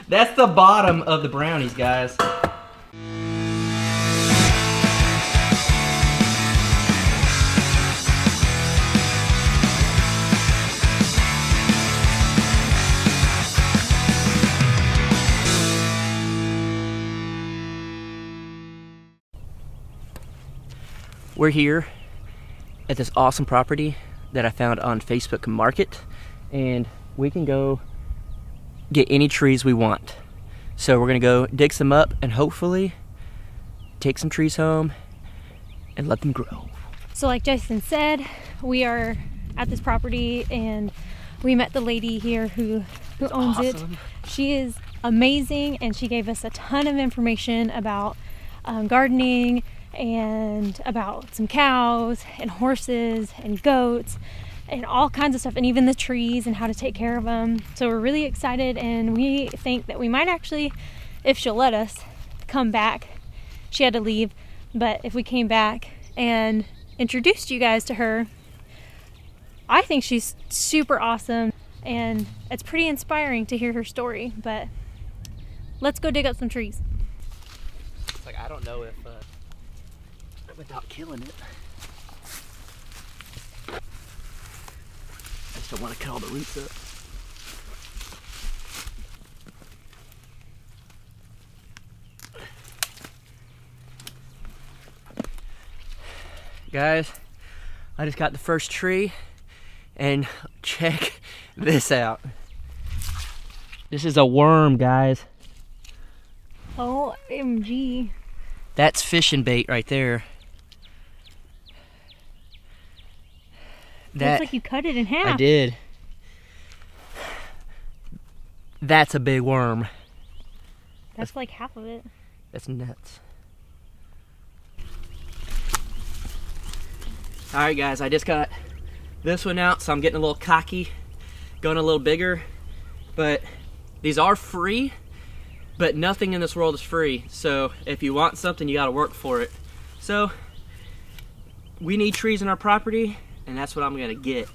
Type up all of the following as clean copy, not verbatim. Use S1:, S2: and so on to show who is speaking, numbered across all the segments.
S1: That's the bottom of the brownies, guys. We're here at this awesome property that I found on Facebook Market, and we can go get any trees we want. So we're gonna go dig some up and hopefully take some trees home and let them grow.
S2: So like Jason said, we are at this property and we met the lady here who owns
S1: awesome.
S2: it. She is amazing, and she gave us a ton of information about gardening and about some cows and horses and goats and all kinds of stuff, and even the trees and how to take care of them. So we're really excited, and we think that we might actually, if she'll let us, come back. She had to leave, but if we came back and introduced you guys to her, I think she's super awesome, and it's pretty inspiring to hear her story. But let's go dig up some trees.
S1: It's like, I don't know if without killing it. I just don't want to cut all the roots up. Guys, I just got the first tree, and check this out. This is a worm, guys.
S2: OMG.
S1: That's fishing bait right there.
S2: Looks like you cut it in half.
S1: I did. That's a big worm.
S2: That's like half of it.
S1: That's nuts. Alright guys, I just got this one out, so I'm getting a little cocky, going a little bigger. But these are free, but nothing in this world is free. So if you want something, you gotta work for it. So we need trees on our property, and that's what I'm gonna get.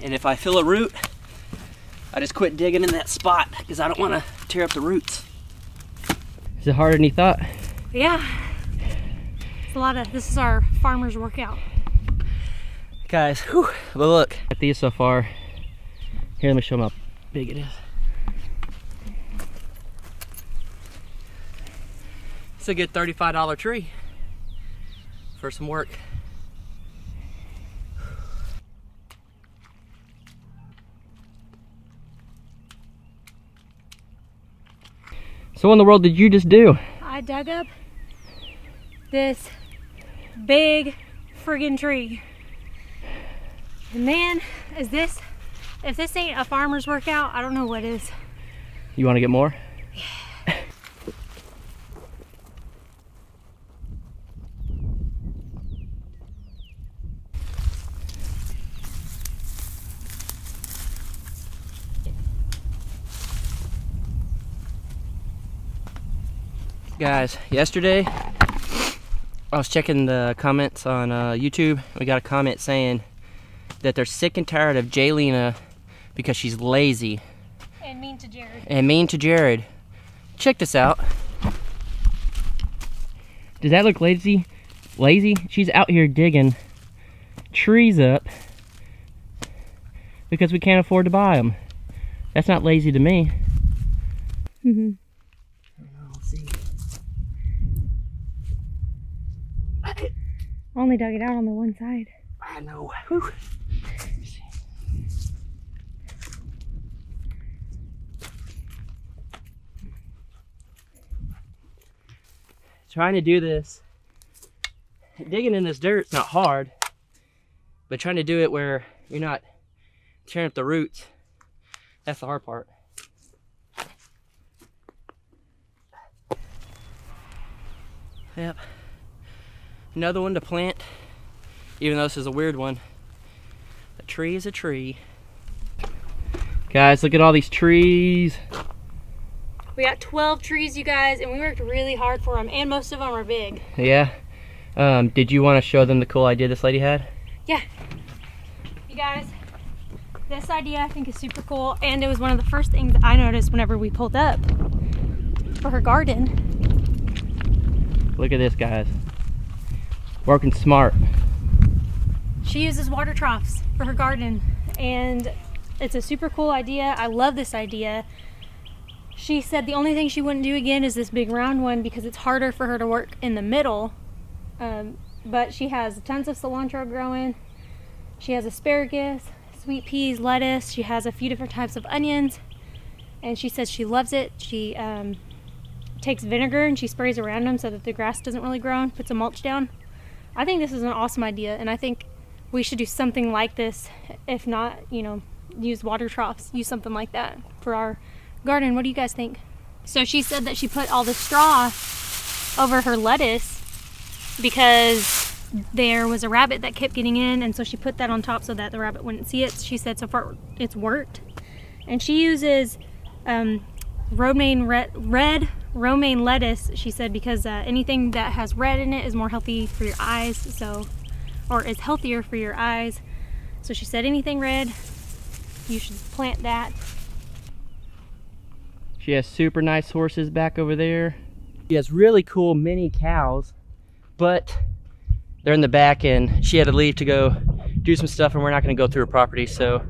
S1: And if I feel a root, I just quit digging in that spot because I don't want to tear up the roots. Is it harder than you thought?
S2: Yeah. It's a lot of, this is our farmer's workout.
S1: Guys, whew, but look at these so far. Here, let me show them how big it is. It's a good $35 tree for some work. So what in the world did you just do?
S2: I dug up this big friggin' tree. And man, if this ain't a farmer's workout, I don't know what is.
S1: You want to get more? Guys, yesterday I was checking the comments on YouTube. We got a comment saying that they're sick and tired of Jaylena because she's lazy.
S2: And mean to Jared.
S1: And mean to Jared. Check this out. Does that look lazy? Lazy? She's out here digging trees up because we can't afford to buy them. That's not lazy to me.
S2: Mm-hmm.
S1: Let's see.
S2: I only dug it out on the one side.
S1: I know. Whew. Trying to do this, digging in this dirt, it's not hard, but trying to do it where you're not tearing up the roots, that's the hard part. Yep. Another one to plant, even though this is a weird one. A tree is a tree. Guys, look at all these trees.
S2: We got 12 trees, you guys, and we worked really hard for them, and most of them are big.
S1: Yeah. Did you want to show them the cool idea this lady had?
S2: Yeah. You guys, this idea I think is super cool, and it was one of the first things that I noticed whenever we pulled up for her garden.
S1: Look at this, guys. Working smart.
S2: She uses water troughs for her garden, and it's a super cool idea. I love this idea. She said the only thing she wouldn't do again is this big round one because it's harder for her to work in the middle. But she has tons of cilantro growing. She has asparagus, sweet peas, lettuce. She has a few different types of onions, and she says she loves it. She takes vinegar and she sprays around them so that the grass doesn't really grow and puts a mulch down. I think this is an awesome idea, and I think we should do something like this. If not, you know, use water troughs, use something like that for our garden. What do you guys think? So she said that she put all the straw over her lettuce because there was a rabbit that kept getting in, and so she put that on top so that the rabbit wouldn't see it. She said so far it's worked. And she uses red romaine lettuce, she said, because anything that has red in it is more healthy for your eyes, or is healthier for your eyes. So she said anything red, you should plant that.
S1: She has super nice horses back over there. She has really cool mini cows, but they're in the back and she had to leave to go do some stuff, and we're not going to go through her property, so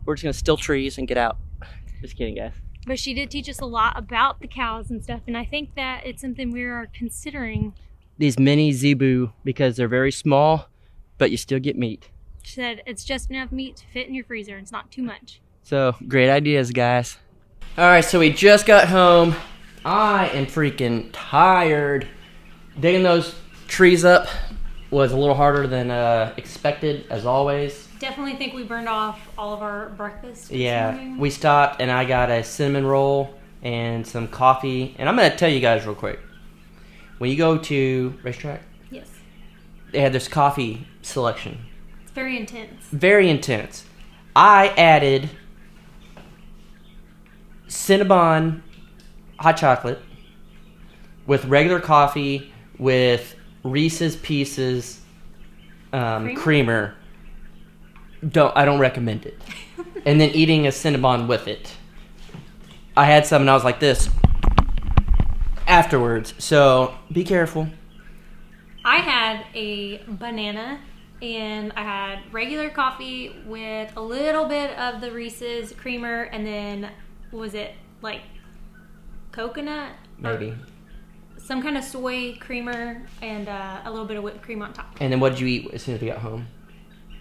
S1: we're just going to still trees and get out. Just kidding, guys.
S2: But she did teach us a lot about the cows and stuff, and I think that it's something we are considering.
S1: These mini zebu, because they're very small, but you still get meat.
S2: She said it's just enough meat to fit in your freezer. It's not too much.
S1: So, great ideas, guys. Alright, so we just got home. I am freaking tired. Digging those trees up was a little harder than expected, as always.
S2: Definitely think we burned off all of our breakfast this morning.
S1: We stopped and I got a cinnamon roll and some coffee. And I'm going to tell you guys real quick. When you go to Racetrack,
S2: yes,
S1: they had this coffee selection.
S2: It's very intense.
S1: Very intense. I added Cinnabon hot chocolate with regular coffee with Reese's Pieces creamer. I don't recommend it. And then eating a Cinnabon with it. I had some and I was like this afterwards. So be careful.
S2: I had a banana and I had regular coffee with a little bit of the Reese's creamer, and then was it like coconut?
S1: Maybe.
S2: Some kind of soy creamer and a little bit of whipped cream on top.
S1: And then what did you eat as soon as we got home?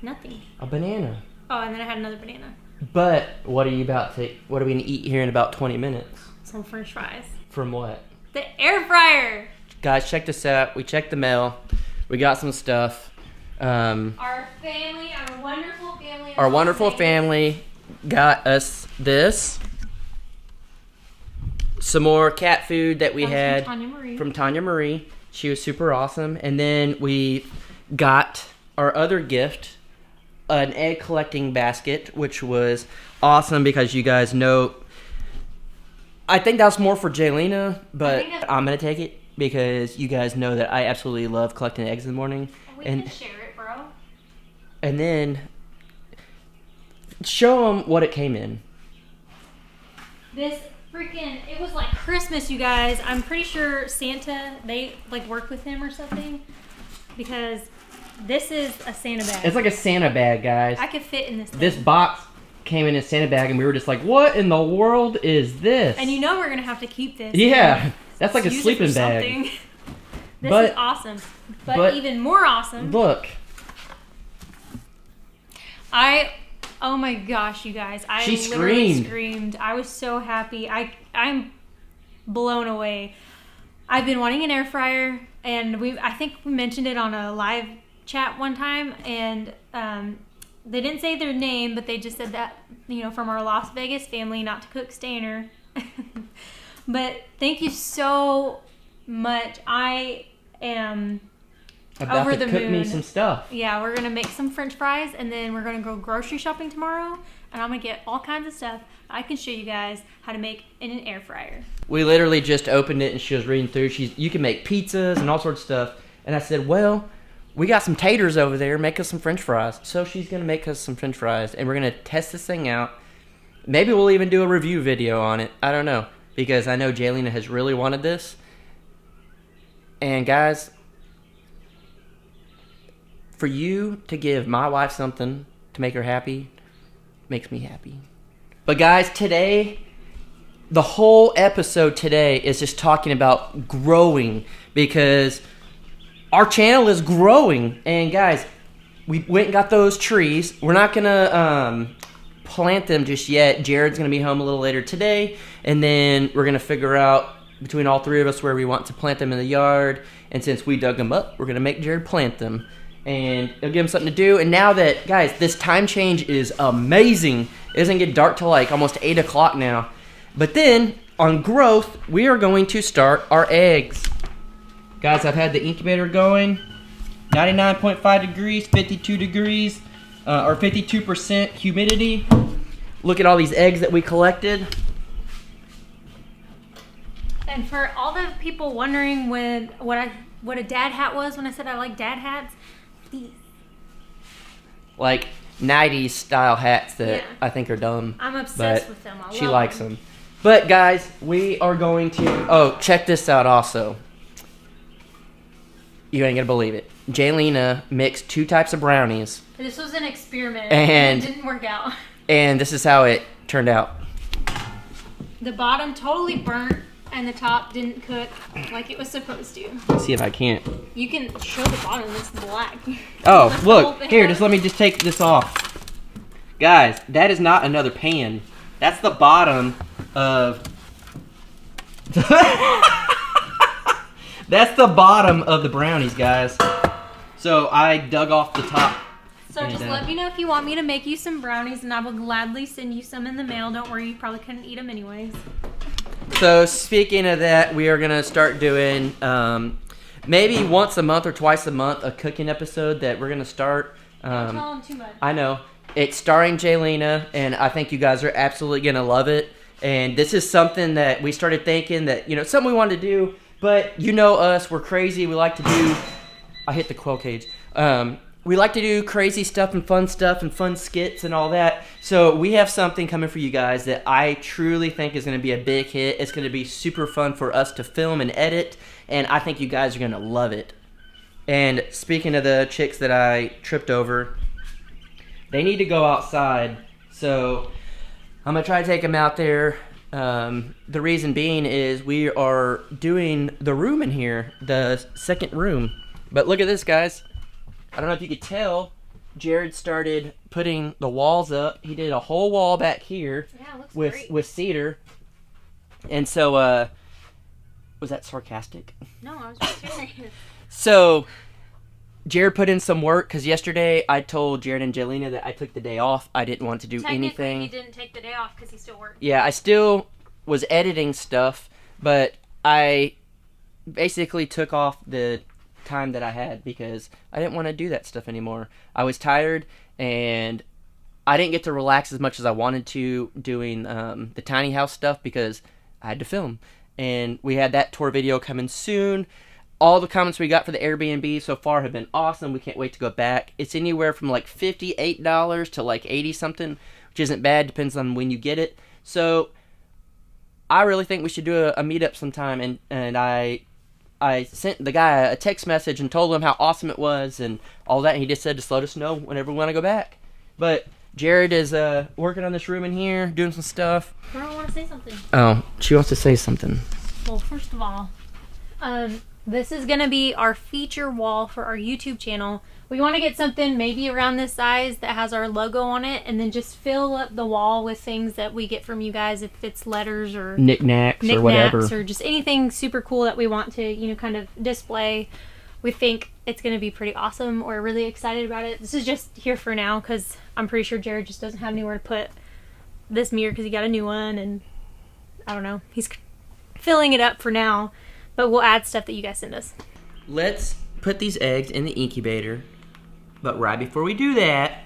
S2: Nothing.
S1: A banana.
S2: Oh, and then I had another banana.
S1: But what are we going to eat here in about 20 minutes?
S2: Some French fries.
S1: From what?
S2: The air fryer.
S1: Guys, check this out. We checked the mail. We got some stuff.
S2: Our wonderful family
S1: got us this. Some more cat food that we had from Tanya Marie. She was super awesome. And then we got our other gift, an egg collecting basket, which was awesome because you guys know, I think that's more for Jaylena, but I'm going to take it because you guys know that I absolutely love collecting eggs in the morning.
S2: We can share it, bro.
S1: And then show them what it came in.
S2: This freaking, it was like Christmas, you guys. I'm pretty sure Santa, they like worked with him or something, because this is a Santa bag.
S1: It's like a Santa bag, guys.
S2: I could fit in this thing.
S1: This box came in a Santa bag, and we were just like, what in the world is this?
S2: And you know we're going to have to keep this.
S1: Yeah, that's like a sleeping bag.
S2: This is awesome. But even more awesome.
S1: Look.
S2: Oh my gosh, you guys.
S1: She
S2: literally screamed. I was so happy. I'm blown away. I've been wanting an air fryer, and I think we mentioned it on a live chat one time, and they didn't say their name, but they just said that, you know, from our Las Vegas family, not to cook Stainer. But thank you so much. I am
S1: about
S2: over
S1: to
S2: the
S1: cook
S2: moon.
S1: Me some stuff.
S2: Yeah, we're gonna make some French fries, and then we're gonna go grocery shopping tomorrow, and I'm gonna get all kinds of stuff I can show you guys how to make in an air fryer.
S1: We literally just opened it and she was reading through. You can make pizzas and all sorts of stuff. And I said, well, we got some taters over there. Make us some French fries. So she's going to make us some French fries, and we're going to test this thing out. Maybe we'll even do a review video on it. I don't know, because I know Jaylina has really wanted this. And guys, for you to give my wife something to make her happy makes me happy. But guys, today, the whole episode today is just talking about growing, because our channel is growing. And guys, we went and got those trees. We're not gonna plant them just yet. Jared's gonna be home a little later today, and then we're gonna figure out between all three of us where we want to plant them in the yard. And since we dug them up, we're gonna make Jared plant them, and it'll give him something to do. And now that, guys, this time change is amazing. It doesn't get dark till like almost 8 o'clock now. But then on growth, we are going to start our eggs. Guys, I've had the incubator going, 99.5 degrees, 52 degrees, or 52% humidity. Look at all these eggs that we collected.
S2: And for all the people wondering what a dad hat was when I said I like dad hats, these.
S1: Like 90s style hats that I think are dumb.
S2: I'm obsessed with them.
S1: She likes them. But guys, we are going to, oh, check this out also. You ain't gonna believe it. Jaylina mixed 2 types of brownies.
S2: This was an experiment,
S1: and
S2: it didn't work out.
S1: And this is how it turned out.
S2: The bottom totally burnt, and the top didn't cook like it was supposed to.
S1: Let's see if I can't.
S2: You can show the bottom, it's black.
S1: Oh, look, here, just let me just take this off. Guys, that is not another pan. That's the bottom of... That's the bottom of the brownies, guys. So I dug off the top.
S2: So just let me know if you want me to make you some brownies, and I will gladly send you some in the mail. Don't worry, you probably couldn't eat them anyways.
S1: So speaking of that, we are going to start doing maybe once a month or twice a month a cooking episode that we're going to start.
S2: Don't tell them too much.
S1: I know. It's starring Jaylina, and I think you guys are absolutely going to love it. And this is something that we started thinking that, you know, something we wanted to do. But you know us, we're crazy. We like to do... I hit the quail cage. We like to do crazy stuff and fun skits and all that. So we have something coming for you guys that I truly think is going to be a big hit. It's going to be super fun for us to film and edit. And I think you guys are going to love it. And speaking of the chicks that I tripped over, they need to go outside. So I'm going to try to take them out there. The reason being is we are doing the room in here, the second room. But look at this, guys. I don't know if you could tell, Jared started putting the walls up. He did a whole wall back here with cedar. And so, was that sarcastic?
S2: No, I was just serious.
S1: So, Jared put in some work, because yesterday I told Jared and Jaylina that I took the day off. I didn't want to do anything.
S2: He didn't take the day off because he still worked.
S1: Yeah, I still was editing stuff, but I basically took off the time that I had because I didn't want to do that stuff anymore. I was tired, and I didn't get to relax as much as I wanted to doing the tiny house stuff because I had to film. And we had that tour video coming soon. All the comments we got for the Airbnb so far have been awesome. We can't wait to go back. It's anywhere from like $58 to like 80 something, which isn't bad. Depends on when you get it. So I really think we should do a meetup sometime. And I sent the guy a text message and told him how awesome it was and all that. And he just said just let us know whenever we want to go back. But Jared is working on this room in here, doing some stuff.
S2: I want to say something.
S1: Oh, she wants to say something.
S2: Well, first of all, this is going to be our feature wall for our YouTube channel. We want to get something maybe around this size that has our logo on it, and then just fill up the wall with things that we get from you guys, if it's letters or
S1: knickknacks or whatever,
S2: or just anything super cool that we want to, you know, kind of display. We think it's going to be pretty awesome. We're really excited about it. This is just here for now because I'm pretty sure Jared just doesn't have anywhere to put this mirror because he got a new one, and I don't know. He's filling it up for now. But we'll add stuff that you guys send us.
S1: Let's put these eggs in the incubator. But right before we do that,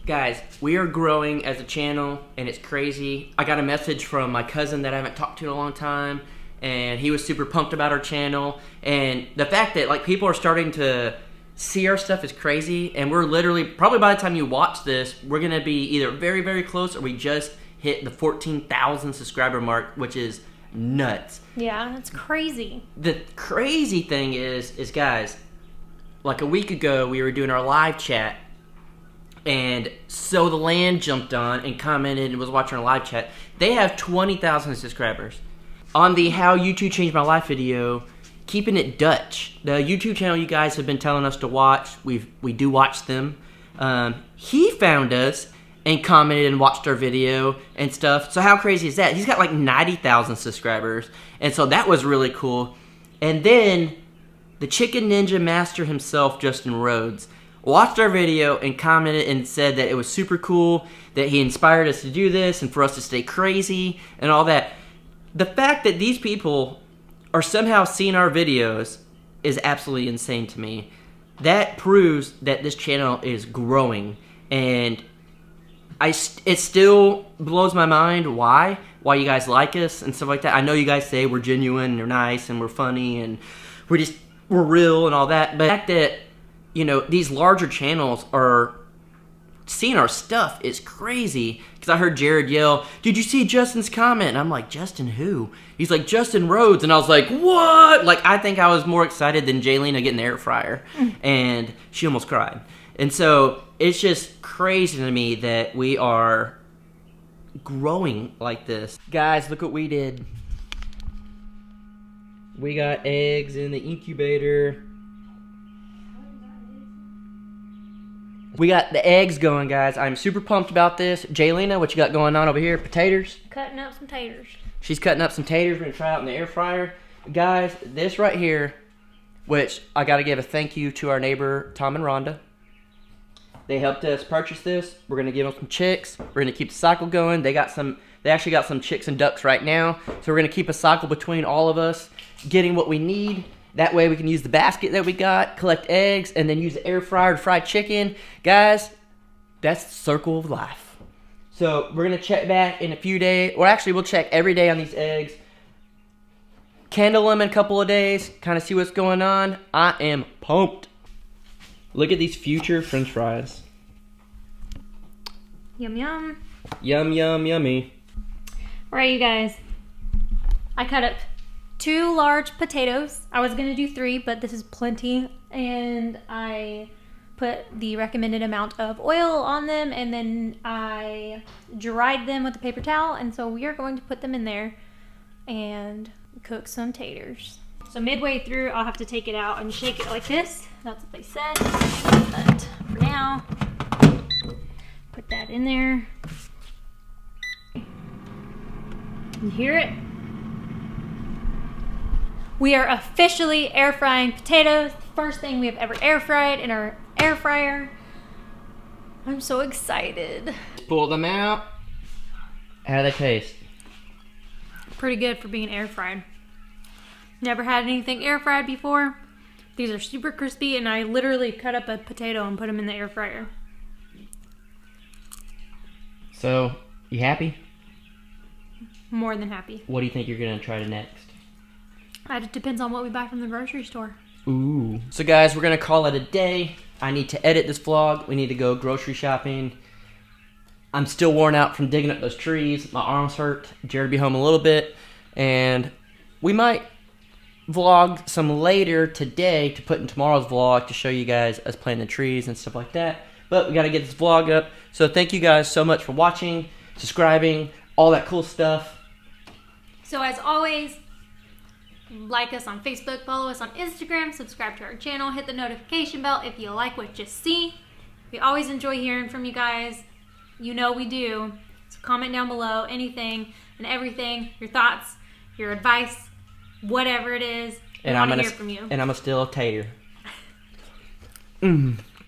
S1: guys, we are growing as a channel, and it's crazy. I got a message from my cousin that I haven't talked to in a long time, and he was super pumped about our channel. And the fact that like people are starting to see our stuff is crazy, and we're literally, probably by the time you watch this, we're gonna be either very, very close or we just hit the 14,000 subscriber mark, which is nuts.
S2: Yeah, that's crazy.
S1: The crazy thing is guys, like a week ago we were doing our live chat, and So the Land jumped on and commented and was watching our live chat. They have 20,000 subscribers. On the How YouTube Changed My Life video, Keeping It Dutch, the YouTube channel you guys have been telling us to watch, we do watch them. He found us and commented and watched our video and stuff. So how crazy is that? He's got like 90,000 subscribers, and so that was really cool. And then the Chicken Ninja Master himself, Justin Rhodes, watched our video and commented and said that it was super cool, that he inspired us to do this and for us to stay crazy and all that. The fact that these people are somehow seeing our videos is absolutely insane to me. That proves that this channel is growing, and it still blows my mind why you guys like us and stuff like that. I know you guys say we're genuine and we're nice and we're funny and we're real and all that, but the fact that, you know, these larger channels are seeing our stuff is crazy. Because I heard Jared yell, "Did you see Justin's comment?" And I'm like, "Justin who?" He's like, "Justin Rhodes." And I was like, "What?" Like, I think I was more excited than Jaylena getting the air fryer. And she almost cried. And so it's just crazy to me that we are growing like this. Guys, look what we did. We got eggs in the incubator. We got the eggs going, guys. I'm super pumped about this. Jaylena, what you got going on over here? Potatoes?
S2: Cutting up some taters.
S1: She's cutting up some taters. We're going to try it out in the air fryer. Guys, this right here, which I got to give a thank you to our neighbor, Tom and Rhonda. They helped us purchase this. We're going to give them some chicks. We're going to keep the cycle going. They actually got some chicks and ducks right now. So we're going to keep a cycle between all of us, getting what we need. That way we can use the basket that we got, collect eggs, and then use the air fryer to fry chicken. Guys, that's the circle of life. So we're going to check back in a few days. Or actually, we'll check every day on these eggs. Candle them in a couple of days. Kind of see what's going on. I am pumped. Look at these future french fries.
S2: Yum, yum.
S1: Yum, yum, yummy.
S2: All right, you guys. I cut up 2 large potatoes. I was gonna do 3, but this is plenty. And I put the recommended amount of oil on them, and then I dried them with a paper towel. And so we are going to put them in there and cook some taters. So midway through, I'll have to take it out and shake it like this. That's what they said. But for now, put that in there. You hear it? We are officially air frying potatoes. First thing we have ever air fried in our air fryer. I'm so excited.
S1: Pull them out. How do they taste?
S2: Pretty good for being air fried. Never had anything air fried before. These are super crispy, and I literally cut up a potato and put them in the air fryer.
S1: So, you happy?
S2: More than happy.
S1: What do you think you're gonna try next?
S2: It depends on what we buy from the grocery store.
S1: Ooh. So guys, we're gonna call it a day. I need to edit this vlog. We need to go grocery shopping. I'm still worn out from digging up those trees. My arms hurt. Jared will be home a little bit. And we might vlog some later today to put in tomorrow's vlog to show you guys us planting the trees and stuff like that. But we gotta get this vlog up. So thank you guys so much for watching, subscribing, all that cool stuff.
S2: So as always, like us on Facebook, follow us on Instagram, subscribe to our channel, hit the notification bell if you like what you see. We always enjoy hearing from you guys. You know we do. So comment down below anything and everything, your thoughts, your advice, whatever it is. We want to hear from you.
S1: And I'm a still a tater.